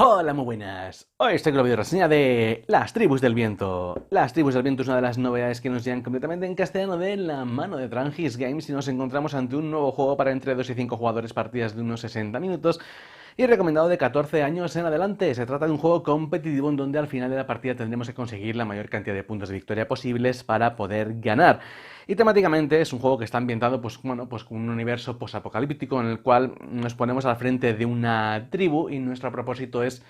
Hola, muy buenas. Hoy estoy con la video reseña de Las Tribus del Viento. Las Tribus del Viento es una de las novedades que nos llegan completamente en castellano de la mano de Trangis Games y nos encontramos ante un nuevo juego para entre 2 y 5 jugadores, partidas de unos 60 minutos y recomendado de 14 años en adelante. Se trata de un juego competitivo en donde al final de la partida tendremos que conseguir la mayor cantidad de puntos de victoria posibles para poder ganar. Y temáticamente es un juego que está ambientado pues con un universo posapocalíptico en el cual nos ponemos al frente de una tribu y nuestro propósito es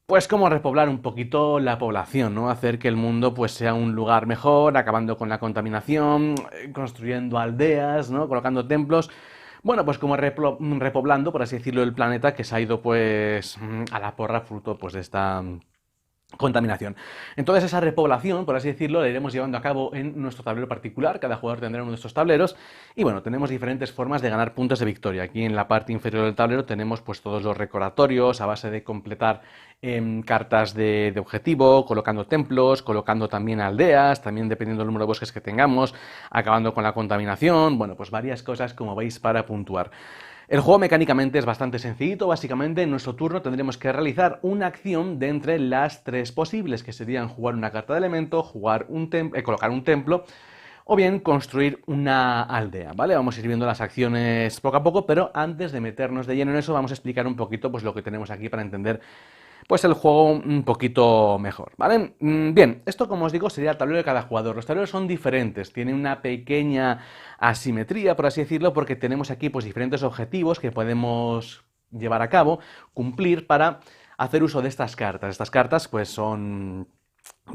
pues como repoblar un poquito la población, ¿no? Hacer que el mundo pues sea un lugar mejor, acabando con la contaminación, construyendo aldeas, ¿no? Colocando templos. Bueno, pues como repoblando, por así decirlo, el planeta que se ha ido pues a la porra fruto pues de esta contaminación. Entonces esa repoblación, por así decirlo, la iremos llevando a cabo en nuestro tablero particular. Cada jugador tendrá uno de estos tableros y bueno, tenemos diferentes formas de ganar puntos de victoria. Aquí en la parte inferior del tablero tenemos pues todos los recordatorios a base de completar cartas de objetivo, colocando templos, colocando también aldeas, también dependiendo del número de bosques que tengamos, acabando con la contaminación, bueno, pues varias cosas como veis para puntuar. El juego mecánicamente es bastante sencillito, básicamente en nuestro turno tendremos que realizar una acción de entre las tres posibles, que serían jugar una carta de elemento, colocar un templo o bien construir una aldea, ¿vale? Vamos a ir viendo las acciones poco a poco, pero antes de meternos de lleno en eso vamos a explicar un poquito pues lo que tenemos aquí para entender pues el juego un poquito mejor, ¿vale? Bien, esto como os digo sería el tablero de cada jugador. Los tableros son diferentes, tienen una pequeña asimetría, por así decirlo, porque tenemos aquí pues diferentes objetivos que podemos llevar a cabo, cumplir para hacer uso de estas cartas. Estas cartas pues son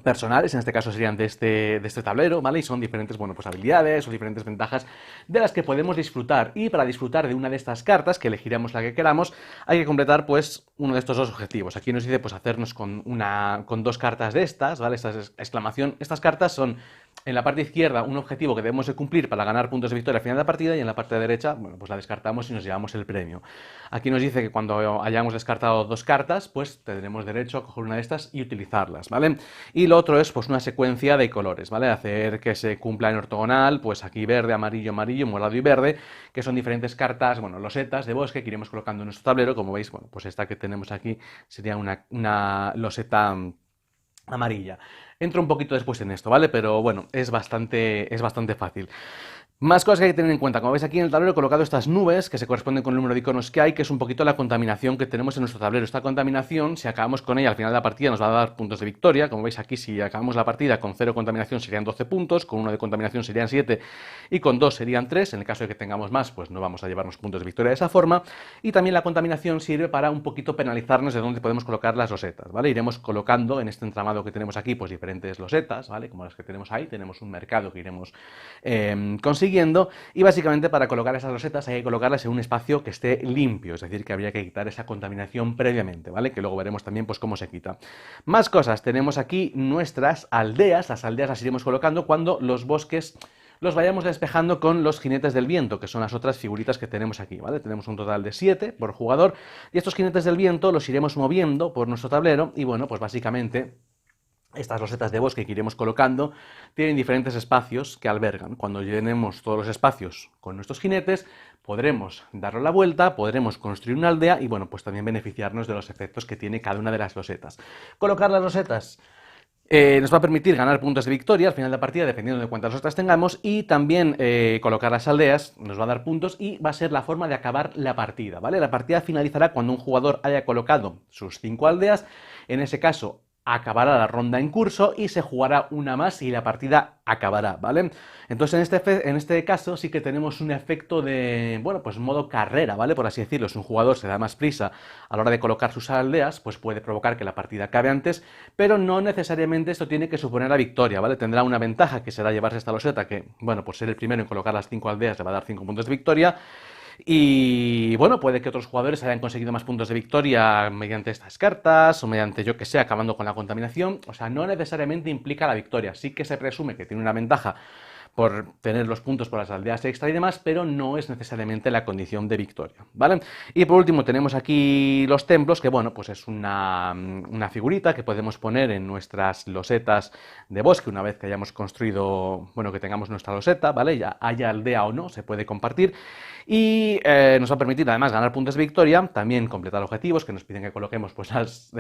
personales, en este caso serían de este tablero, ¿vale? Y son diferentes, bueno, pues habilidades o diferentes ventajas de las que podemos disfrutar. Y para disfrutar de una de estas cartas, que elegiremos la que queramos, hay que completar, pues, uno de estos dos objetivos. Aquí nos dice, pues, hacernos con dos cartas de estas, ¿vale? Esta es exclamación. Estas cartas son, en la parte izquierda, un objetivo que debemos de cumplir para ganar puntos de victoria al final de la partida, y en la parte derecha, bueno, pues la descartamos y nos llevamos el premio. Aquí nos dice que cuando hayamos descartado dos cartas, pues tendremos derecho a coger una de estas y utilizarlas, ¿vale? Y lo otro es pues una secuencia de colores, ¿vale? Hacer que se cumpla en ortogonal, pues aquí verde, amarillo, amarillo, morado y verde, que son diferentes cartas, bueno, losetas de bosque que iremos colocando en nuestro tablero. Como veis, bueno, pues esta que tenemos aquí sería una loseta amarilla. Entro un poquito después en esto, ¿vale? Pero bueno, es bastante fácil. Más cosas que hay que tener en cuenta. Como veis aquí en el tablero he colocado estas nubes que se corresponden con el número de iconos que hay, que es un poquito la contaminación que tenemos en nuestro tablero. Esta contaminación, si acabamos con ella al final de la partida, nos va a dar puntos de victoria. Como veis aquí, si acabamos la partida con 0 contaminación serían 12 puntos, con 1 de contaminación serían 7 y con 2 serían 3. En el caso de que tengamos más, pues no vamos a llevarnos puntos de victoria de esa forma. Y también la contaminación sirve para un poquito penalizarnos de dónde podemos colocar las losetas, ¿vale? Iremos colocando en este entramado que tenemos aquí, pues diferentes losetas, ¿vale? Como las que tenemos ahí, tenemos un mercado que iremos consiguiendo. Y básicamente para colocar esas rosetas hay que colocarlas en un espacio que esté limpio, es decir, que habría que quitar esa contaminación previamente, ¿vale? Que luego veremos también pues cómo se quita. Más cosas, tenemos aquí nuestras aldeas, las aldeas las iremos colocando cuando los bosques los vayamos despejando con los jinetes del viento, que son las otras figuritas que tenemos aquí, ¿vale? Tenemos un total de 7 por jugador y estos jinetes del viento los iremos moviendo por nuestro tablero y bueno, pues básicamente estas rosetas de bosque que iremos colocando tienen diferentes espacios que albergan. Cuando llenemos todos los espacios con nuestros jinetes, podremos darle la vuelta, podremos construir una aldea y bueno, pues también beneficiarnos de los efectos que tiene cada una de las losetas. Colocar las losetas nos va a permitir ganar puntos de victoria al final de la partida, dependiendo de cuántas losetas tengamos, y también colocar las aldeas nos va a dar puntos y va a ser la forma de acabar la partida, ¿vale? La partida finalizará cuando un jugador haya colocado sus 5 aldeas. En ese caso acabará la ronda en curso y se jugará una más y la partida acabará, ¿vale? Entonces en este caso sí que tenemos un efecto de, bueno, pues modo carrera, ¿vale? Por así decirlo, si un jugador se da más prisa a la hora de colocar sus aldeas, pues puede provocar que la partida acabe antes, pero no necesariamente esto tiene que suponer la victoria, ¿vale? Tendrá una ventaja que será llevarse esta loseta, que, bueno, por ser el primero en colocar las 5 aldeas le va a dar 5 puntos de victoria. Y bueno, puede que otros jugadores hayan conseguido más puntos de victoria mediante estas cartas o mediante, yo que sé, acabando con la contaminación. O sea, no necesariamente implica la victoria. Sí que se presume que tiene una ventaja por tener los puntos por las aldeas extra y demás, pero no es necesariamente la condición de victoria, ¿vale? Y por último tenemos aquí los templos, que bueno, pues es una figurita que podemos poner en nuestras losetas de bosque una vez que hayamos construido, bueno, que tengamos nuestra loseta, ¿vale? Ya haya aldea o no, se puede compartir. Y nos va a permitir además ganar puntos de victoria, también completar objetivos que nos piden que coloquemos pues las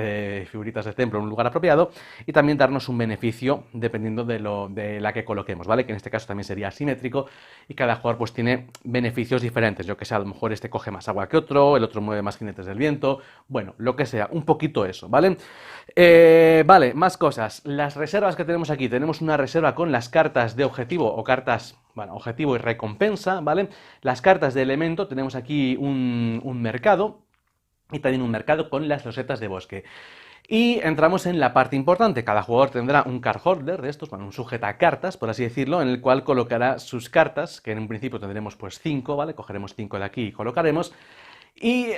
figuritas de templo en un lugar apropiado y también darnos un beneficio dependiendo de la que coloquemos, ¿vale? Que en este caso también sería asimétrico y cada jugador pues tiene beneficios diferentes. Yo que sé, a lo mejor este coge más agua que otro, el otro mueve más jinetes del viento, bueno, lo que sea, un poquito eso, ¿vale? Vale, más cosas. Las reservas que tenemos aquí, tenemos una reserva con las cartas de objetivo o cartas, bueno, objetivo y recompensa, ¿vale? Las cartas de elemento, tenemos aquí un mercado y también un mercado con las losetas de bosque. Y entramos en la parte importante. Cada jugador tendrá un card holder de estos, bueno, un sujetacartas, por así decirlo, en el cual colocará sus cartas, que en un principio tendremos pues 5, ¿vale? Cogeremos 5 de aquí y colocaremos. Y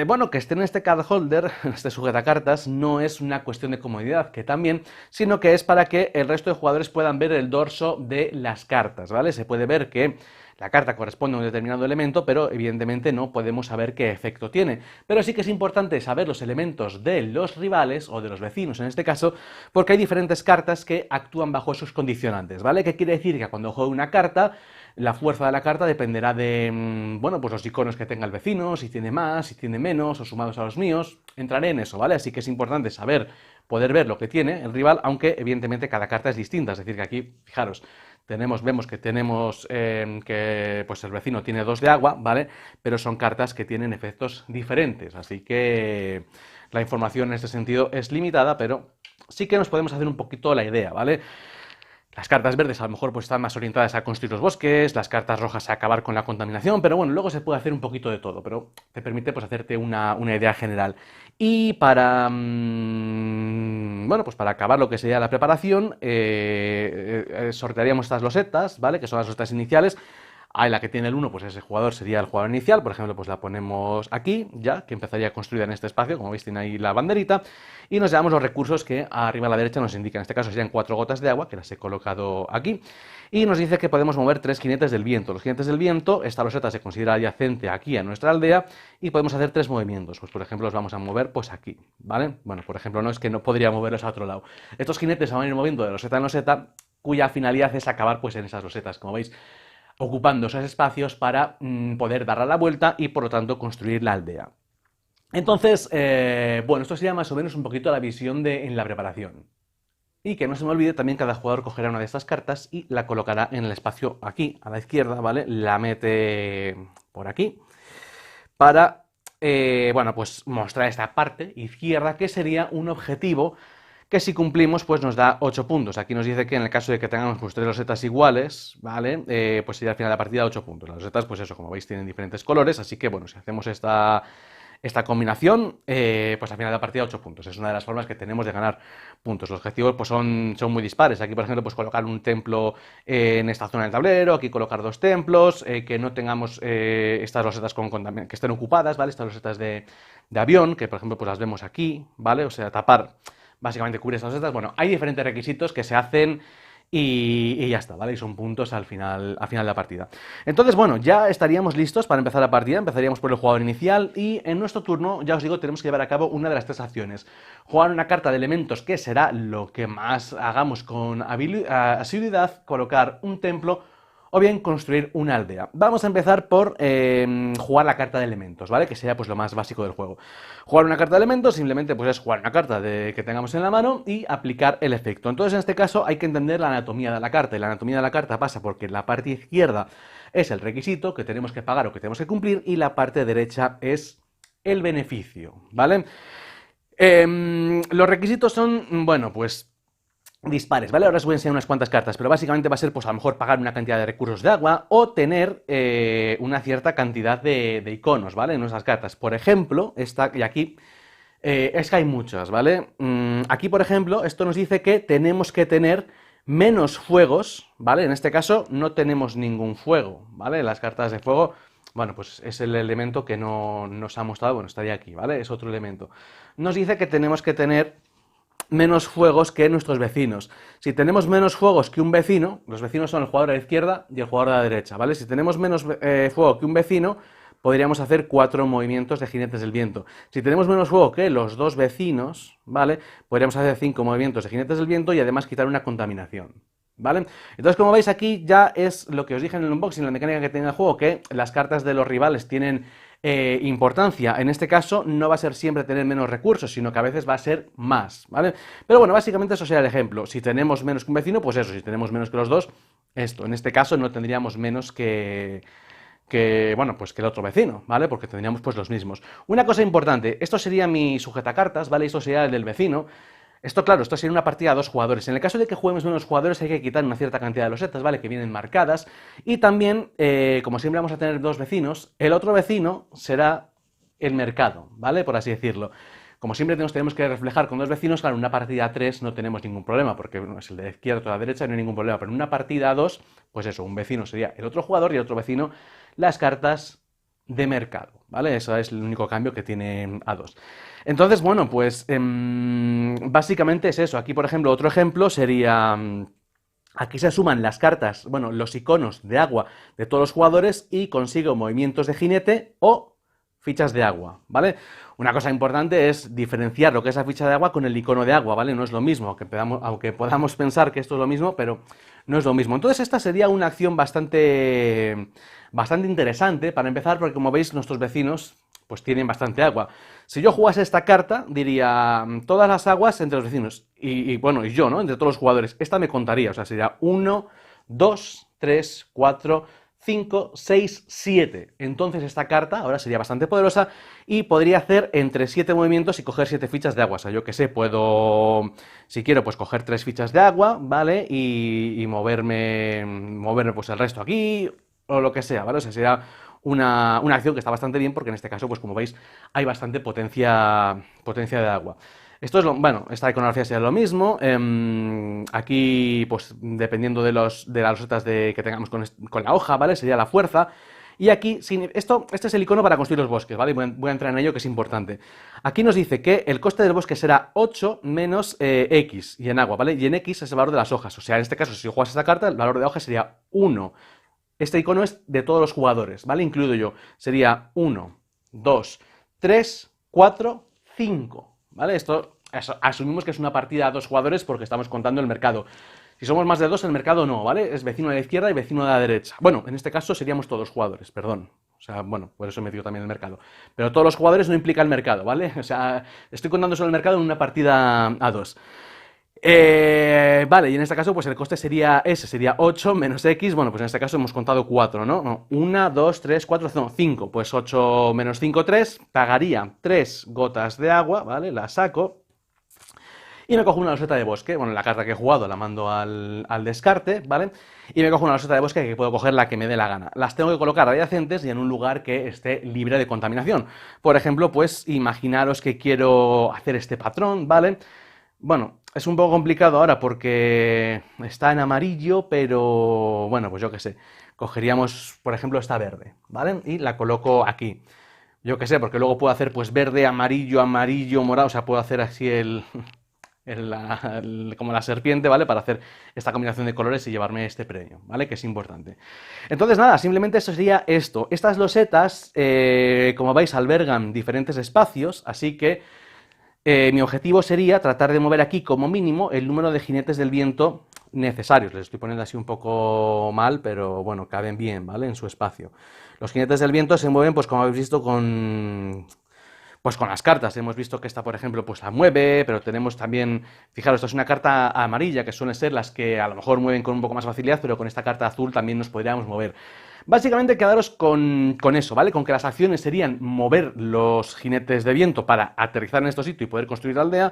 bueno, que esté en este card holder, este sujetacartas, no es una cuestión de comodidad, que también, sino que es para que el resto de jugadores puedan ver el dorso de las cartas, ¿vale? Se puede ver que la carta corresponde a un determinado elemento, pero evidentemente no podemos saber qué efecto tiene. Pero sí que es importante saber los elementos de los rivales, o de los vecinos en este caso, porque hay diferentes cartas que actúan bajo esos condicionantes, ¿vale? ¿Qué quiere decir? Que cuando juego una carta, la fuerza de la carta dependerá de, bueno, pues los iconos que tenga el vecino, si tiene más, si tiene menos, o sumados a los míos. Entraré en eso, ¿vale? Así que es importante saber, poder ver lo que tiene el rival, aunque evidentemente cada carta es distinta. Es decir, que aquí, fijaros, vemos que tenemos que pues el vecino tiene 2 de agua, ¿vale? Pero son cartas que tienen efectos diferentes. Así que la información en este sentido es limitada, pero sí que nos podemos hacer un poquito la idea, ¿vale? Las cartas verdes a lo mejor pues están más orientadas a construir los bosques, las cartas rojas a acabar con la contaminación, pero bueno, luego se puede hacer un poquito de todo, pero te permite pues hacerte una idea general. Y para, bueno, pues para acabar lo que sería la preparación, sortearíamos estas losetas, ¿vale? Que son las losetas iniciales. Ahí la que tiene el 1, pues ese jugador sería el jugador inicial, por ejemplo, pues la ponemos aquí, ya, que empezaría a construir en este espacio, como veis tiene ahí la banderita, y nos llevamos los recursos que arriba a la derecha nos indican, en este caso serían 4 gotas de agua, que las he colocado aquí, y nos dice que podemos mover 3 jinetes del viento. Los jinetes del viento, esta loseta se considera adyacente aquí a nuestra aldea, y podemos hacer 3 movimientos, pues por ejemplo los vamos a mover pues aquí, ¿vale? Bueno, por ejemplo, no es que no podría moverlos a otro lado. Estos jinetes se van a ir moviendo de loseta en loseta, cuya finalidad es acabar pues en esas losetas, como veis, ocupando esos espacios para poder dar a la vuelta y por lo tanto construir la aldea. Entonces, bueno, esto sería más o menos un poquito la visión en la preparación. Y que no se me olvide, también cada jugador cogerá una de estas cartas y la colocará en el espacio aquí, a la izquierda, ¿vale? La mete por aquí para, bueno, pues mostrar esta parte izquierda que sería un objetivo que si cumplimos pues nos da 8 puntos. Aquí nos dice que en el caso de que tengamos pues 3 losetas iguales, ¿vale? Pues sería al final de la partida 8 puntos. Las losetas pues eso, como veis tienen diferentes colores, así que bueno, si hacemos esta combinación, pues al final de la partida 8 puntos. Es una de las formas que tenemos de ganar puntos. Los objetivos pues son muy dispares. Aquí, por ejemplo, pues colocar un templo en esta zona del tablero, aquí colocar 2 templos, que no tengamos estas losetas que estén ocupadas, ¿vale? Estas losetas de avión, que por ejemplo pues las vemos aquí, ¿vale? O sea, tapar, básicamente cubrir estas losetas. Bueno, hay diferentes requisitos que se hacen y ya está, ¿vale? Y son puntos al final de la partida. Entonces, bueno, ya estaríamos listos para empezar la partida. Empezaríamos por el jugador inicial y en nuestro turno, ya os digo, tenemos que llevar a cabo una de las 3 acciones. Jugar una carta de elementos, que será lo que más hagamos con asiduidad, colocar un templo o bien construir una aldea. Vamos a empezar por jugar la carta de elementos, ¿vale? Que sería pues lo más básico del juego. Jugar una carta de elementos simplemente pues es jugar una carta que tengamos en la mano y aplicar el efecto. Entonces en este caso hay que entender la anatomía de la carta, y la anatomía de la carta pasa porque la parte izquierda es el requisito que tenemos que pagar o que tenemos que cumplir y la parte derecha es el beneficio, ¿vale? Los requisitos son, bueno, pues dispares, ¿vale? Ahora os voy a enseñar unas cuantas cartas, pero básicamente va a ser, pues a lo mejor pagar una cantidad de recursos de agua o tener una cierta cantidad de iconos, ¿vale? En nuestras cartas. Por ejemplo, esta, y aquí, es que hay muchas, ¿vale? Aquí, por ejemplo, esto nos dice que tenemos que tener menos fuegos, ¿vale? En este caso no tenemos ningún fuego, ¿vale? Las cartas de fuego, bueno, pues es el elemento que no nos ha mostrado, bueno, estaría aquí, ¿vale? Es otro elemento. Nos dice que tenemos que tener menos fuegos que nuestros vecinos. Si tenemos menos fuegos que un vecino, los vecinos son el jugador de la izquierda y el jugador de la derecha, ¿vale? Si tenemos menos fuego que un vecino, podríamos hacer 4 movimientos de jinetes del viento. Si tenemos menos fuego que los dos vecinos, ¿vale? Podríamos hacer 5 movimientos de jinetes del viento y además quitar una contaminación, ¿vale? Entonces, como veis aquí, ya es lo que os dije en el unboxing, la mecánica que tiene el juego, que las cartas de los rivales tienen importancia. En este caso, no va a ser siempre tener menos recursos, sino que a veces va a ser más, ¿vale? Pero bueno, básicamente eso sería el ejemplo. Si tenemos menos que un vecino, pues eso, si tenemos menos que los dos, esto. En este caso no tendríamos menos bueno, pues que el otro vecino, ¿vale? Porque tendríamos pues los mismos. Una cosa importante, esto sería mi sujetacartas, ¿vale? Esto sería el del vecino. Esto, claro, esto sería una partida a 2 jugadores. En el caso de que juguemos menos jugadores hay que quitar una cierta cantidad de losetas, ¿vale? Que vienen marcadas. Y también, como siempre vamos a tener 2 vecinos, el otro vecino será el mercado, ¿vale? Por así decirlo. Como siempre tenemos que reflejar con 2 vecinos, claro, en una partida a 3 no tenemos ningún problema, porque bueno, es el de la izquierda o la derecha, no hay ningún problema. Pero en una partida a 2, pues eso, un vecino sería el otro jugador y el otro vecino las cartas de mercado, ¿vale? Eso es el único cambio que tiene A2. Entonces, bueno, pues básicamente es eso. Aquí, por ejemplo, otro ejemplo sería... Aquí se suman las cartas, bueno, los iconos de agua de todos los jugadores y consigo movimientos de jinete o fichas de agua, ¿vale? Una cosa importante es diferenciar lo que es la ficha de agua con el icono de agua, ¿vale? No es lo mismo, aunque podamos pensar que esto es lo mismo, pero no es lo mismo. Entonces esta sería una acción bastante interesante para empezar, porque como veis nuestros vecinos pues tienen bastante agua. Si yo jugase esta carta, diría todas las aguas entre los vecinos, bueno, y yo, ¿no? Entre todos los jugadores. Esta me contaría, o sea, sería 1, 2, 3, 4, 5, 6, 7. Entonces esta carta ahora sería bastante poderosa y podría hacer entre 7 movimientos y coger 7 fichas de agua. O sea, yo que sé, puedo, si quiero, pues coger 3 fichas de agua, ¿vale? Y moverme pues el resto aquí o lo que sea, ¿vale? O sea, sería una acción que está bastante bien porque en este caso, pues como veis, hay bastante potencia de agua. Esto es bueno, esta iconografía sería lo mismo. Aquí, pues dependiendo de las losetas que tengamos con la hoja, ¿vale? Sería la fuerza. Y aquí, este es el icono para construir los bosques, ¿vale? Voy a entrar en ello, que es importante. Aquí nos dice que el coste del bosque será 8 menos X, y en agua, ¿vale? Y en X es el valor de las hojas. O sea, en este caso, si yo juegas esta carta, el valor de hoja sería 1. Este icono es de todos los jugadores, ¿vale? Incluido yo. Sería 1, 2, 3, 4, 5, ¿vale? Esto asumimos que es una partida a 2 jugadores porque estamos contando el mercado. Si somos más de 2, el mercado no, ¿vale? Es vecino de la izquierda y vecino de la derecha. Bueno, en este caso seríamos todos jugadores, perdón. O sea, bueno, por eso me dio también el mercado. Pero todos los jugadores no implica el mercado, ¿vale? O sea, estoy contando solo el mercado en una partida a 2. Vale, y en este caso pues el coste sería 8 menos X, bueno, pues en este caso hemos contado 4, ¿no? No, 1, 2, 3, 4, no, 5, pues 8 menos 5, 3, pagaría 3 gotas de agua, ¿vale? La saco y me cojo una loseta de bosque, bueno, la carta que he jugado la mando al descarte, ¿vale? Y me cojo una loseta de bosque que puedo coger la que me dé la gana. Las tengo que colocar adyacentes y en un lugar que esté libre de contaminación. Por ejemplo, pues imaginaros que quiero hacer este patrón, ¿vale? Bueno, es un poco complicado ahora porque está en amarillo, pero bueno, pues yo qué sé. Cogeríamos, por ejemplo, esta verde, ¿vale? Y la coloco aquí. Yo qué sé, porque luego puedo hacer pues verde, amarillo, amarillo, morado. O sea, puedo hacer así como la serpiente, ¿vale? Para hacer esta combinación de colores y llevarme este premio, ¿vale? Que es importante. Entonces, nada, simplemente eso sería esto. Estas losetas, como veis, albergan diferentes espacios, así que mi objetivo sería tratar de mover aquí como mínimo el número de jinetes del viento necesarios. Les estoy poniendo así un poco mal, pero bueno, caben bien, ¿vale? En su espacio. Los jinetes del viento se mueven, pues como habéis visto, pues con las cartas. Hemos visto que esta, por ejemplo, pues la mueve, pero tenemos también, fijaros, esta es una carta amarilla, que suelen ser las que a lo mejor mueven con un poco más facilidad, pero con esta carta azul también nos podríamos mover. Básicamente quedaros con eso, ¿vale? Con que las acciones serían mover los jinetes de viento para aterrizar en estos sitios y poder construir la aldea,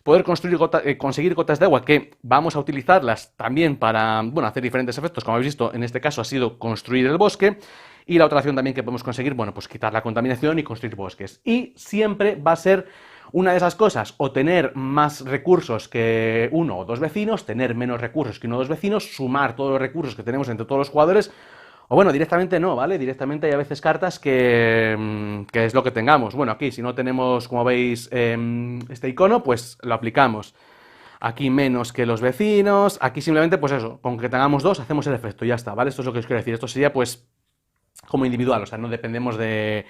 poder conseguir gotas de agua que vamos a utilizarlas también para, bueno, hacer diferentes efectos, como habéis visto, en este caso ha sido construir el bosque, y la otra acción también que podemos conseguir, bueno, pues quitar la contaminación y construir bosques. Y siempre va a ser una de esas cosas, o tener más recursos que uno o dos vecinos, tener menos recursos que uno o dos vecinos, sumar todos los recursos que tenemos entre todos los jugadores. O bueno, directamente no, ¿vale? Directamente hay a veces cartas que es lo que tengamos. Bueno, aquí si no tenemos, como veis, este icono, pues lo aplicamos. aquí menos que los vecinos, aquí simplemente, pues eso, con que tengamos dos, hacemos el efecto, y ya está, ¿vale? Esto es lo que os quiero decir, esto sería, pues, como individual, o sea, no dependemos de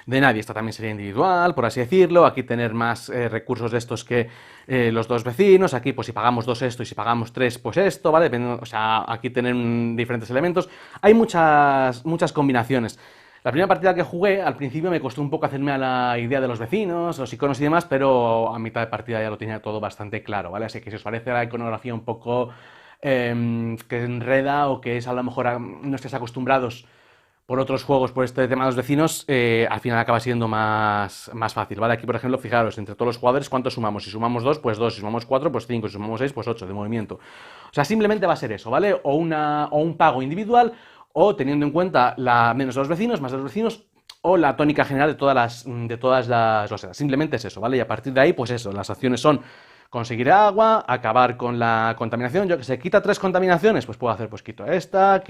nadie, esta también sería individual, por así decirlo, aquí tener más recursos de estos que los dos vecinos, aquí pues si pagamos dos esto y si pagamos tres pues esto, ¿vale? O sea, aquí tener diferentes elementos, hay muchas combinaciones. La primera partida que jugué, al principio me costó un poco hacerme a la idea de los vecinos, los iconos y demás, pero a mitad de partida ya lo tenía todo bastante claro, ¿vale? Así que si os parece la iconografía un poco que enreda o que es a lo mejor no estéis acostumbrados por otros juegos, por este tema de los vecinos, al final acaba siendo más fácil, ¿vale? Aquí, por ejemplo, fijaros, entre todos los jugadores, ¿cuántos sumamos? Si sumamos 2, pues 2, si sumamos 4, pues 5, si sumamos 6, pues 8 de movimiento. O sea, simplemente va a ser eso, ¿vale? O un pago individual, o teniendo en cuenta menos de los vecinos, más de los vecinos, o la tónica general de todas las losetas. Simplemente es eso, ¿vale? Y a partir de ahí, pues eso, las acciones son conseguir agua, acabar con la contaminación. Yo que sé, quita 3 contaminaciones, pues puedo hacer, pues quito esta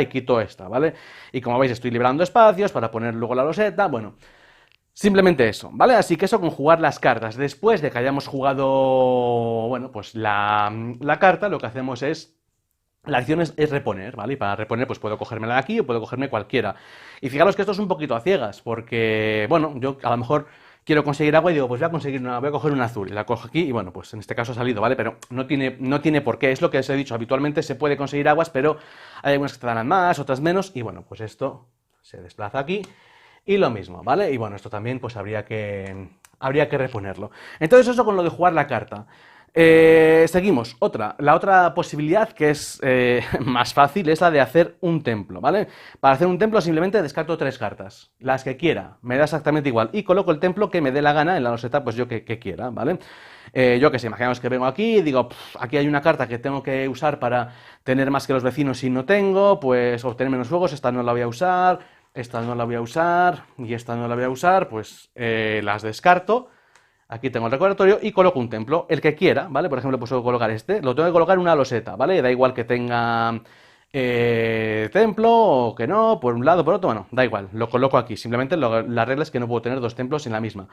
y quito esta, ¿vale? Y como veis estoy liberando espacios para poner luego la loseta, bueno, simplemente eso, ¿vale? Así que eso con jugar las cartas. Después de que hayamos jugado, bueno, pues la carta, lo que hacemos es... La acción es reponer, ¿vale? Y para reponer, pues puedo cogérmela de aquí o puedo cogerme cualquiera. Y fijaros que esto es un poquito a ciegas, porque, bueno, yo a lo mejor quiero conseguir agua y digo, pues voy a coger una azul. Y la cojo aquí y, bueno, pues en este caso ha salido, ¿vale? Pero no tiene por qué. Es lo que os he dicho, habitualmente se puede conseguir aguas, pero hay algunas que te dan más, otras menos. Y, bueno, pues esto se desplaza aquí y lo mismo, ¿vale? Y, bueno, esto también, pues habría que reponerlo. Entonces, eso con lo de jugar la carta. Seguimos. La otra posibilidad que es más fácil es la de hacer un templo, ¿vale? Para hacer un templo simplemente descarto 3 cartas, las que quiera, me da exactamente igual, y coloco el templo que me dé la gana en la loseta, pues yo que quiera, ¿vale? Yo que sé, imaginamos que vengo aquí y digo, aquí hay una carta que tengo que usar para tener más que los vecinos y no tengo, pues obtener menos fuegos, esta no la voy a usar, esta no la voy a usar, y esta no la voy a usar, pues las descarto. Aquí tengo el recordatorio y coloco un templo, el que quiera, ¿vale? Por ejemplo, pues puedo colocar este, lo tengo que colocar en una loseta, ¿vale? Da igual que tenga templo o que no, por un lado, por otro, bueno, da igual, lo coloco aquí. Simplemente la regla es que no puedo tener 2 templos en la misma.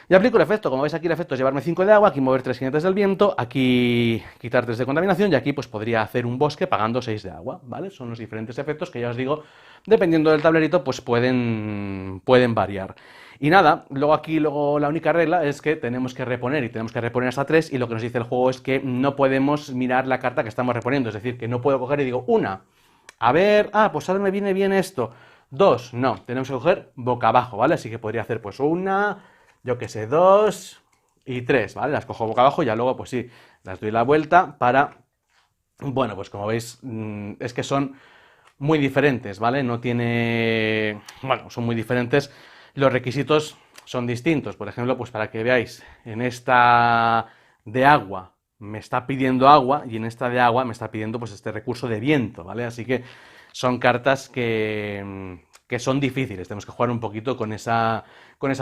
Y aplico el efecto, como veis aquí el efecto es llevarme 5 de agua, aquí mover 3 jinetes del viento, aquí quitar 3 de contaminación y aquí pues podría hacer un bosque pagando 6 de agua, ¿vale? Son los diferentes efectos que ya os digo, dependiendo del tablerito, pues pueden variar. Y nada, luego la única regla es que tenemos que reponer y tenemos que reponer hasta 3 y lo que nos dice el juego es que no podemos mirar la carta que estamos reponiendo, es decir, que no puedo coger y digo, una, a ver, pues ahora me viene bien esto, 2, no, tenemos que coger boca abajo, ¿vale? Así que podría hacer pues una, yo que sé, 2 y 3, ¿vale? Las cojo boca abajo y ya luego pues sí, las doy la vuelta para, bueno, pues como veis, es que son muy diferentes, ¿vale? Bueno, son muy diferentes, los requisitos son distintos, por ejemplo, pues para que veáis, en esta de agua me está pidiendo agua y en esta de agua me está pidiendo pues este recurso de viento, ¿vale? Así que son cartas que son difíciles, tenemos que jugar un poquito con esa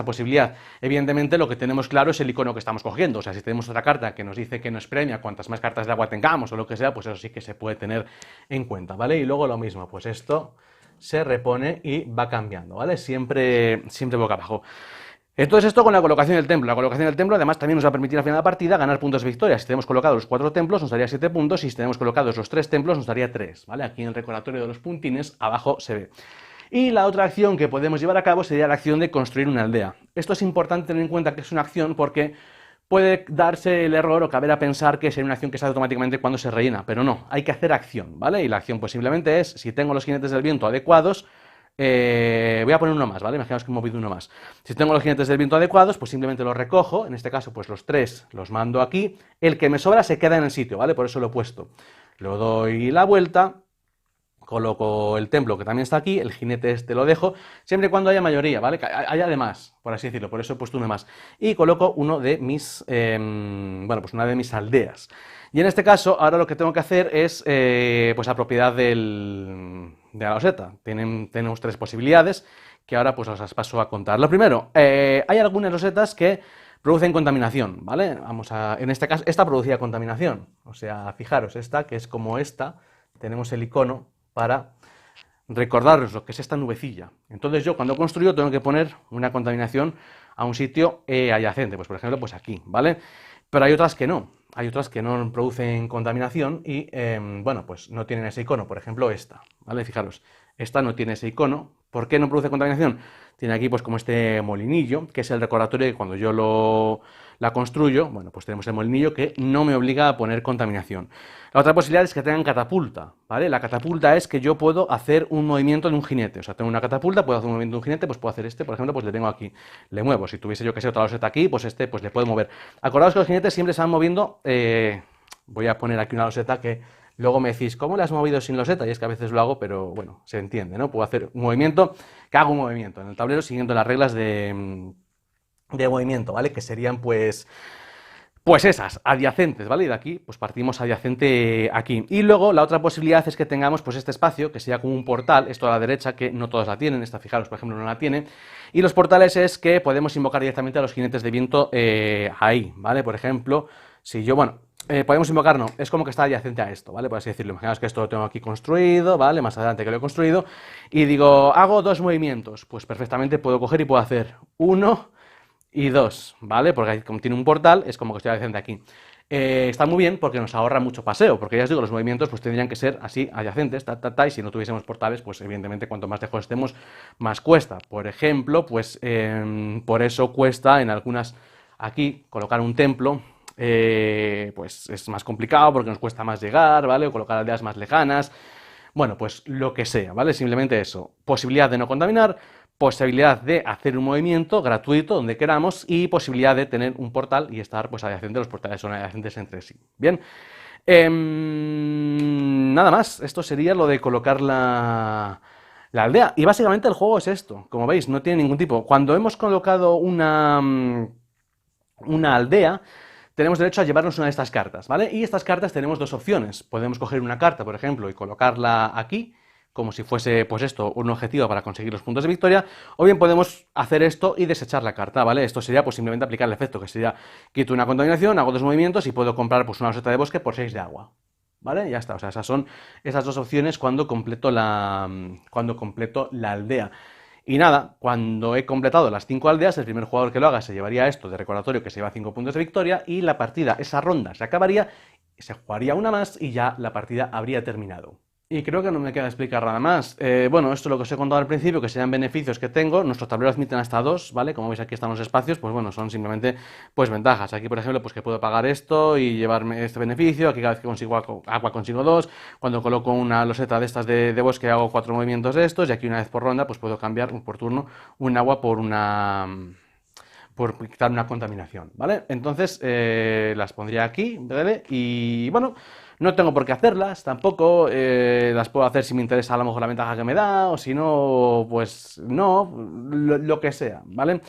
posibilidad. Evidentemente lo que tenemos claro es el icono que estamos cogiendo, o sea, si tenemos otra carta que nos dice que nos premia cuantas más cartas de agua tengamos o lo que sea, pues eso sí que se puede tener en cuenta, ¿vale? Y luego lo mismo, pues esto se repone y va cambiando, ¿vale? Siempre boca abajo. Entonces esto con la colocación del templo. La colocación del templo además también nos va a permitir al final de la partida ganar puntos de victoria. Si tenemos colocados los 4 templos nos daría 7 puntos y si tenemos colocados los 3 templos nos daría 3, ¿vale? Aquí en el recordatorio de los puntines abajo se ve. Y la otra acción que podemos llevar a cabo sería la acción de construir una aldea. Esto es importante tener en cuenta que es una acción porque puede darse el error o caber a pensar que sería una acción que se hace automáticamente cuando se rellena, pero no, hay que hacer acción, ¿vale? Y la acción pues simplemente es, si tengo los jinetes del viento adecuados, voy a poner uno más, ¿vale? Imaginaos que he movido uno más. Si tengo los jinetes del viento adecuados, pues simplemente los recojo, en este caso pues los 3 los mando aquí, el que me sobra se queda en el sitio, ¿vale? Por eso lo he puesto. Lo doy la vuelta, coloco el templo que también está aquí, el jinete este lo dejo, siempre y cuando haya mayoría, ¿vale? Que haya de más, por así decirlo, por eso he puesto uno más. Y coloco uno de mis, bueno, pues una de mis aldeas. Y en este caso, ahora lo que tengo que hacer es, pues la propiedad de la loseta. Tenemos 3 posibilidades, que ahora pues os las paso a contar. Lo primero, hay algunas losetas que producen contaminación, ¿vale? En este caso, esta producía contaminación, o sea, fijaros, esta, que es como esta, tenemos el icono para recordaros lo que es esta nubecilla. Entonces yo cuando construyo tengo que poner una contaminación a un sitio adyacente, pues por ejemplo pues aquí, ¿vale? Pero hay otras que no. hay otras que no producen contaminación y, bueno, pues no tienen ese icono. Por ejemplo, esta, ¿vale? Fijaros, esta no tiene ese icono. ¿Por qué no produce contaminación? Tiene aquí pues como este molinillo, que es el recordatorio de que cuando yo la construyo, bueno, pues tenemos el molinillo que no me obliga a poner contaminación. La otra posibilidad es que tengan catapulta, ¿vale? La catapulta es que yo puedo hacer un movimiento de un jinete, o sea, tengo una catapulta, puedo hacer un movimiento de un jinete, pues puedo hacer este, por ejemplo, pues le tengo aquí, le muevo. Si tuviese yo que sé otra loseta aquí, pues este, pues le puedo mover. Acordaos que los jinetes siempre se van moviendo, voy a poner aquí una loseta que luego me decís, ¿cómo la has movido sin loseta? Y es que a veces lo hago, pero bueno, se entiende, ¿no? Puedo hacer un movimiento, que hago un movimiento en el tablero siguiendo las reglas de movimiento, ¿vale? Que serían pues esas, adyacentes, ¿vale? Y de aquí, pues partimos adyacente aquí. Y luego la otra posibilidad es que tengamos pues este espacio, que sería como un portal, esto a la derecha, que no todos la tienen, esta fijaros, por ejemplo, no la tiene. Y los portales es que podemos invocar directamente a los jinetes de viento ahí, ¿vale? Por ejemplo, si yo, bueno, podemos invocar, no, es como que está adyacente a esto, ¿vale? Por así decirlo. Imaginaos que esto lo tengo aquí construido, ¿vale? Más adelante que lo he construido. Y digo, hago dos movimientos. Pues perfectamente puedo coger y puedo hacer uno y dos, ¿vale? Porque ahí, como tiene un portal, es como que estoy adyacente aquí. Está muy bien porque nos ahorra mucho paseo, porque ya os digo, los movimientos pues tendrían que ser así, adyacentes, y si no tuviésemos portales, pues evidentemente cuanto más lejos estemos, más cuesta. Por ejemplo, pues por eso cuesta en algunas, aquí, colocar un templo, pues es más complicado porque nos cuesta más llegar, ¿vale? O colocar aldeas más lejanas. Bueno, pues lo que sea, ¿vale? Simplemente eso. Posibilidad de no contaminar, posibilidad de hacer un movimiento gratuito donde queramos y posibilidad de tener un portal y estar pues adyacente, los portales son adyacentes entre sí. Bien, nada más, esto sería lo de colocar la aldea. Y básicamente el juego es esto, como veis, no tiene ningún tipo. Cuando hemos colocado una aldea, tenemos derecho a llevarnos una de estas cartas, ¿vale? Y estas cartas tenemos dos opciones. Podemos coger una carta, por ejemplo, y colocarla aquí, como si fuese, pues esto, un objetivo para conseguir los puntos de victoria, o bien podemos hacer esto y desechar la carta, ¿vale? Esto sería, pues simplemente aplicar el efecto, que sería, quito una contaminación, hago dos movimientos y puedo comprar, pues una loseta de bosque por 6 de agua, ¿vale? Ya está, o sea, esas son esas dos opciones cuando completo la aldea. Y nada, cuando he completado las 5 aldeas, el primer jugador que lo haga se llevaría esto de recordatorio que se lleva 5 puntos de victoria y la partida, esa ronda se acabaría, se jugaría una más y ya la partida habría terminado. Y creo que no me queda explicar nada más. Bueno, esto es lo que os he contado al principio, que serían beneficios que tengo. Nuestros tableros admiten hasta dos, ¿vale? Como veis aquí están los espacios, pues bueno, son simplemente pues ventajas. Aquí, por ejemplo, pues que puedo pagar esto y llevarme este beneficio. Aquí cada vez que consigo agua consigo dos. Cuando coloco una loseta de estas de bosque hago 4 movimientos de estos. Y aquí una vez por ronda pues puedo cambiar por turno un agua por quitar una contaminación, ¿vale? Entonces las pondría aquí, ¿vale? Y bueno, no tengo por qué hacerlas, tampoco las puedo hacer si me interesa a lo mejor la ventaja que me da, o si no, pues no, lo que sea, ¿vale?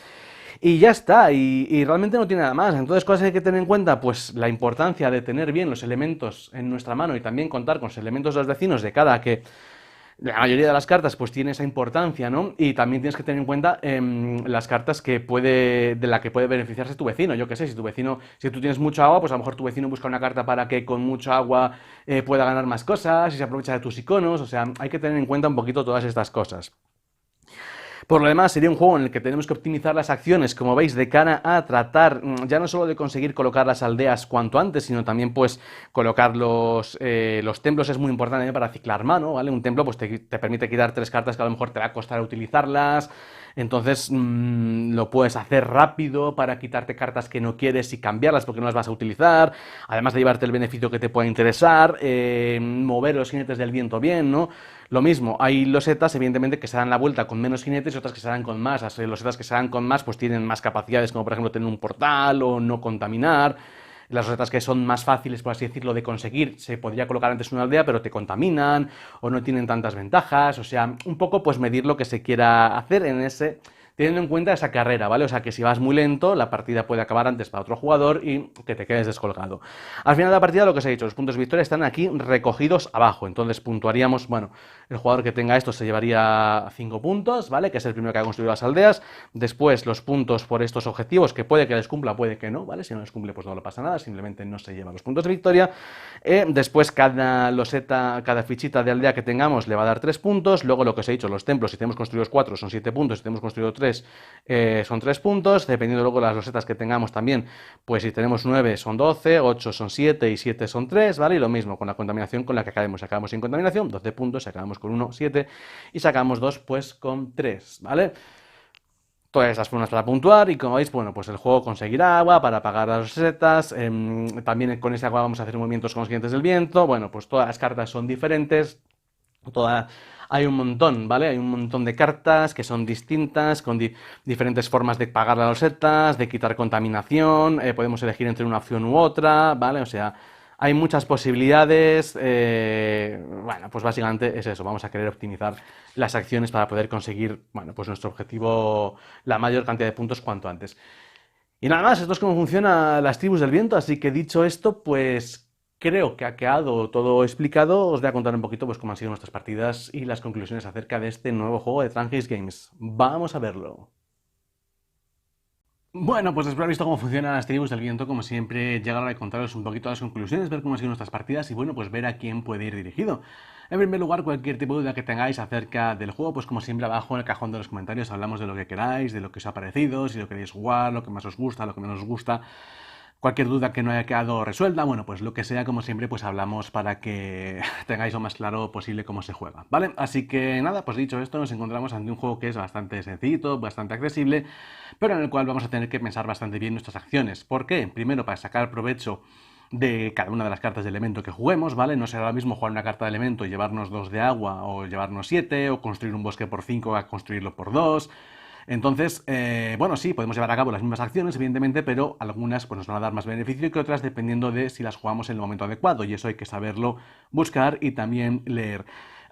Y ya está, y realmente no tiene nada más. Entonces, cosas que hay que tener en cuenta, pues la importancia de tener bien los elementos en nuestra mano y también contar con los elementos de los vecinos de cada que la mayoría de las cartas pues tiene esa importancia, ¿no? Y también tienes que tener en cuenta las cartas de la que puede beneficiarse tu vecino. Yo qué sé, si tú tienes mucha agua, pues a lo mejor tu vecino busca una carta para que con mucha agua pueda ganar más cosas y se aprovecha de tus iconos. O sea, hay que tener en cuenta un poquito todas estas cosas. Por lo demás, sería un juego en el que tenemos que optimizar las acciones, como veis, de cara a tratar ya no solo de conseguir colocar las aldeas cuanto antes, sino también pues colocar los templos es muy importante para ciclar mano, ¿vale? Un templo pues te permite quitar 3 cartas que a lo mejor te va a costar utilizarlas, entonces lo puedes hacer rápido para quitarte cartas que no quieres y cambiarlas porque no las vas a utilizar, además de llevarte el beneficio que te pueda interesar, mover los jinetes del viento bien, ¿no? Lo mismo, hay losetas, evidentemente, que se dan la vuelta con menos jinetes y otras que se dan con más. Las losetas que se dan con más, pues tienen más capacidades, como por ejemplo tener un portal o no contaminar. Las losetas que son más fáciles, por así decirlo, de conseguir, se podría colocar antes en una aldea, pero te contaminan o no tienen tantas ventajas. O sea, un poco pues medir lo que se quiera hacer en ese, teniendo en cuenta esa carrera, ¿vale? O sea, que si vas muy lento, la partida puede acabar antes para otro jugador y que te quedes descolgado. Al final de la partida, lo que os he dicho, los puntos de victoria están aquí recogidos abajo, entonces puntuaríamos, bueno, el jugador que tenga esto se llevaría 5 puntos, ¿vale? Que es el primero que ha construido las aldeas, después los puntos por estos objetivos, que puede que les cumpla, puede que no, ¿vale? Si no les cumple, pues no le pasa nada, simplemente no se lleva los puntos de victoria. Después cada loseta, cada fichita de aldea que tengamos le va a dar 3 puntos, luego lo que os he dicho, los templos, si tenemos construidos 4 son 7 puntos, si tenemos construido 3 3 son 3 puntos, dependiendo luego de las losetas que tengamos también, pues si tenemos 9 son 12, 8 son 7 y 7 son 3, ¿vale? Y lo mismo con la contaminación con la que acabemos. Si acabamos sin contaminación, 12 puntos, si acabamos con 1, 7 y sacamos 2, pues con 3, ¿vale? Todas estas formas para puntuar y como veis, bueno, pues el juego conseguirá agua para apagar las rosetas, también con ese agua vamos a hacer movimientos conscientes del viento, bueno, pues todas las cartas son diferentes, toda, hay un montón, ¿vale? Hay un montón de cartas que son distintas, con diferentes formas de pagar las rosetas, de quitar contaminación, podemos elegir entre una opción u otra, ¿vale? O sea, hay muchas posibilidades, bueno, pues básicamente es eso, vamos a querer optimizar las acciones para poder conseguir, bueno, pues nuestro objetivo, la mayor cantidad de puntos cuanto antes. Y nada más, esto es cómo funcionan las tribus del viento, así que dicho esto, pues creo que ha quedado todo explicado. Os voy a contar un poquito pues cómo han sido nuestras partidas y las conclusiones acerca de este nuevo juego de Trangis Games. Vamos a verlo. Bueno, pues después de haber visto cómo funcionan las tribus del viento, como siempre, llegar a contaros un poquito las conclusiones, ver cómo han sido nuestras partidas y bueno, pues ver a quién puede ir dirigido. En primer lugar, cualquier tipo de duda que tengáis acerca del juego, pues como siempre abajo en el cajón de los comentarios hablamos de lo que queráis, de lo que os ha parecido, si lo queréis jugar, lo que más os gusta, lo que menos os gusta. Cualquier duda que no haya quedado resuelta, bueno, pues lo que sea, como siempre, pues hablamos para que tengáis lo más claro posible cómo se juega, ¿vale? Así que nada, pues dicho esto, nos encontramos ante un juego que es bastante sencillito, bastante accesible, pero en el cual vamos a tener que pensar bastante bien nuestras acciones. ¿Por qué? Primero, para sacar provecho de cada una de las cartas de elemento que juguemos, ¿vale? No será lo mismo jugar una carta de elemento y llevarnos 2 de agua, o llevarnos 7, o construir un bosque por 5 a construirlo por 2. Entonces, bueno, sí, podemos llevar a cabo las mismas acciones, evidentemente, pero algunas pues, nos van a dar más beneficio que otras dependiendo de si las jugamos en el momento adecuado, y eso hay que saberlo buscar y también leer.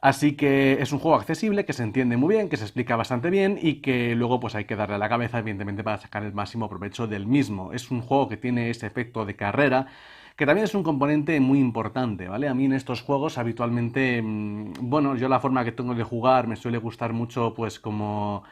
Así que es un juego accesible, que se entiende muy bien, que se explica bastante bien y que luego pues hay que darle a la cabeza, evidentemente, para sacar el máximo provecho del mismo. Es un juego que tiene ese efecto de carrera, que también es un componente muy importante, ¿vale? A mí en estos juegos habitualmente, bueno, yo la forma que tengo de jugar me suele gustar mucho pues como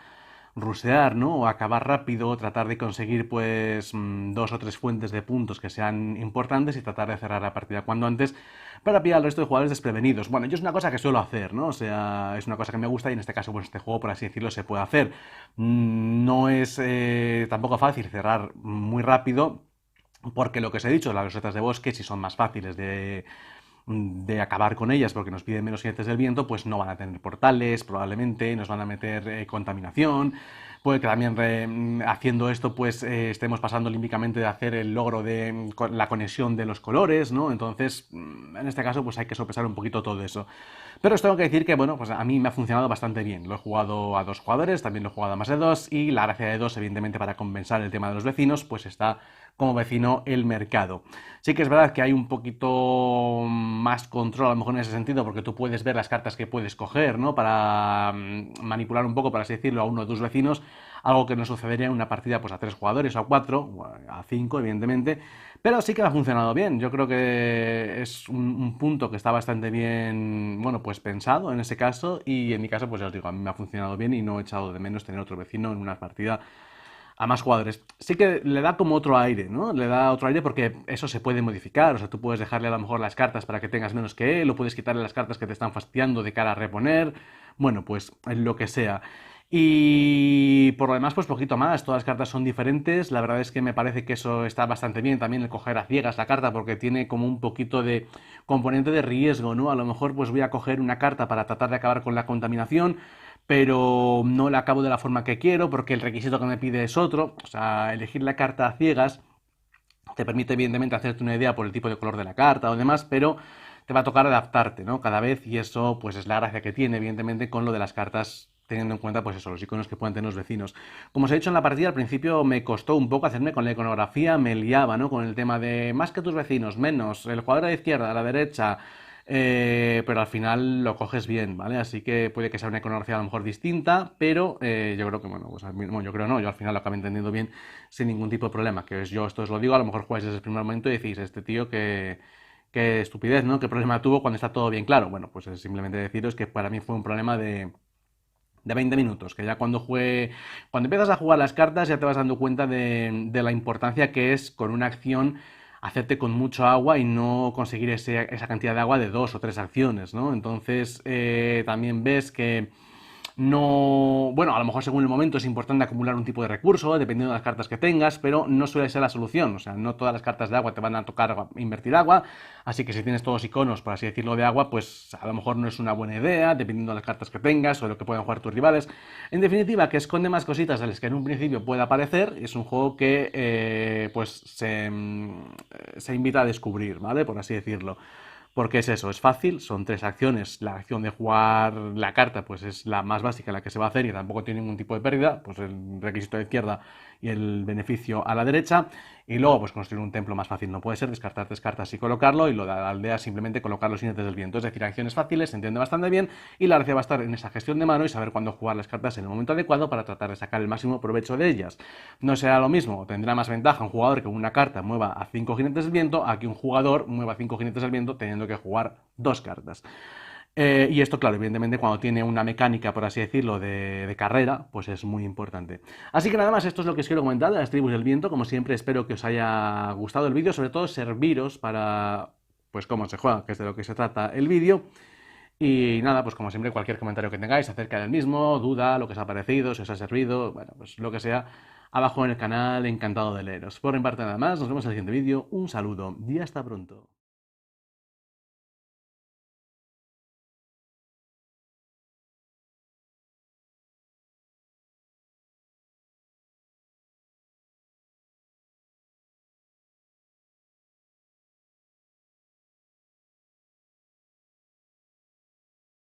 rusear, ¿no? O acabar rápido, tratar de conseguir pues 2 o 3 fuentes de puntos que sean importantes y tratar de cerrar la partida cuando antes para pillar al resto de jugadores desprevenidos. Bueno, yo es una cosa que suelo hacer, ¿no? O sea, es una cosa que me gusta y en este caso, pues este juego, por así decirlo, se puede hacer. No es tampoco fácil cerrar muy rápido, porque lo que os he dicho, las rosetas de bosque, si son más fáciles de acabar con ellas porque nos piden menos jinetes del viento, pues no van a tener portales, probablemente, nos van a meter contaminación. Puede que también haciendo esto, pues estemos pasando límbicamente de hacer el logro de la conexión de los colores, ¿no? Entonces, en este caso, pues hay que sopesar un poquito todo eso. Pero os tengo que decir que, bueno, pues a mí me ha funcionado bastante bien. Lo he jugado a 2 jugadores, también lo he jugado a más de 2, y la gracia de 2, evidentemente, para compensar el tema de los vecinos, pues está como vecino el mercado. Sí que es verdad que hay un poquito más control a lo mejor en ese sentido, porque tú puedes ver las cartas que puedes coger, ¿no? Para manipular un poco, por así decirlo, a uno de tus vecinos, algo que no sucedería en una partida pues a 3 jugadores o a 4, a 5, evidentemente, pero sí que me ha funcionado bien. Yo creo que es un punto que está bastante bien, bueno, pues pensado en ese caso, y en mi caso, pues ya os digo, a mí me ha funcionado bien y no he echado de menos tener otro vecino en una partida a más jugadores. Sí que le da como otro aire, ¿no? Le da otro aire porque eso se puede modificar. O sea, tú puedes dejarle a lo mejor las cartas para que tengas menos que él, o puedes quitarle las cartas que te están fastidiando de cara a reponer. Bueno, pues lo que sea. Y por lo demás, pues poquito más. Todas las cartas son diferentes. La verdad es que me parece que eso está bastante bien también el coger a ciegas la carta, porque tiene como un poquito de componente de riesgo, ¿no? A lo mejor pues voy a coger una carta para tratar de acabar con la contaminación, pero no la acabo de la forma que quiero porque el requisito que me pide es otro. O sea, elegir la carta a ciegas te permite evidentemente hacerte una idea por el tipo de color de la carta o demás, pero te va a tocar adaptarte, ¿no? Cada vez, y eso pues es la gracia que tiene evidentemente con lo de las cartas, teniendo en cuenta pues eso, los iconos que pueden tener los vecinos. Como os he dicho en la partida, al principio me costó un poco hacerme con la iconografía, me liaba, ¿no? Con el tema de más que tus vecinos, menos el jugador a la izquierda, a la derecha, pero al final lo coges bien, ¿vale? Así que puede que sea una iconografía a lo mejor distinta, pero yo creo que, bueno, pues, bueno, yo creo no, yo al final lo acabo entendiendo bien sin ningún tipo de problema. Que yo esto os lo digo, a lo mejor jugáis desde el primer momento y decís, este tío que... Qué estupidez, ¿no? ¿Qué problema tuvo cuando está todo bien claro? Bueno, pues es simplemente deciros que para mí fue un problema de 20 minutos, que ya cuando empiezas a jugar las cartas ya te vas dando cuenta de la importancia que es con una acción hacerte con mucho agua y no conseguir esa cantidad de agua de 2 o 3 acciones, ¿no? Entonces también ves que No, bueno, a lo mejor según el momento es importante acumular un tipo de recurso, dependiendo de las cartas que tengas, pero no suele ser la solución. O sea, no todas las cartas de agua te van a tocar invertir agua, así que si tienes todos iconos, por así decirlo, de agua, pues a lo mejor no es una buena idea, dependiendo de las cartas que tengas o de lo que puedan jugar tus rivales. En definitiva, que esconde más cositas de las que en un principio pueda aparecer, es un juego que pues se invita a descubrir, ¿vale? Por así decirlo. Porque es eso, es fácil, son tres acciones. La acción de jugar la carta, pues es la más básica, la que se va a hacer y tampoco tiene ningún tipo de pérdida, pues el requisito a la izquierda y el beneficio a la derecha. Y luego, pues construir un templo más fácil no puede ser, descartar tres cartas y colocarlo, y lo de la aldea simplemente colocar los jinetes del viento. Es decir, acciones fáciles, se entiende bastante bien, y la gracia va a estar en esa gestión de mano y saber cuándo jugar las cartas en el momento adecuado para tratar de sacar el máximo provecho de ellas. No será lo mismo, tendrá más ventaja un jugador que una carta mueva a 5 jinetes del viento a que un jugador mueva 5 jinetes del viento teniendo que jugar dos cartas. Y esto, claro, evidentemente cuando tiene una mecánica, por así decirlo, de carrera, pues es muy importante. Así que nada más, esto es lo que os quiero comentar de las tribus del viento. Como siempre, espero que os haya gustado el vídeo, sobre todo serviros para, pues cómo se juega, que es de lo que se trata el vídeo. Y nada, pues como siempre, cualquier comentario que tengáis acerca del mismo, duda, lo que os ha parecido, si os ha servido, bueno, pues lo que sea, abajo en el canal, encantado de leeros. Por mi parte nada más, nos vemos en el siguiente vídeo, un saludo y hasta pronto.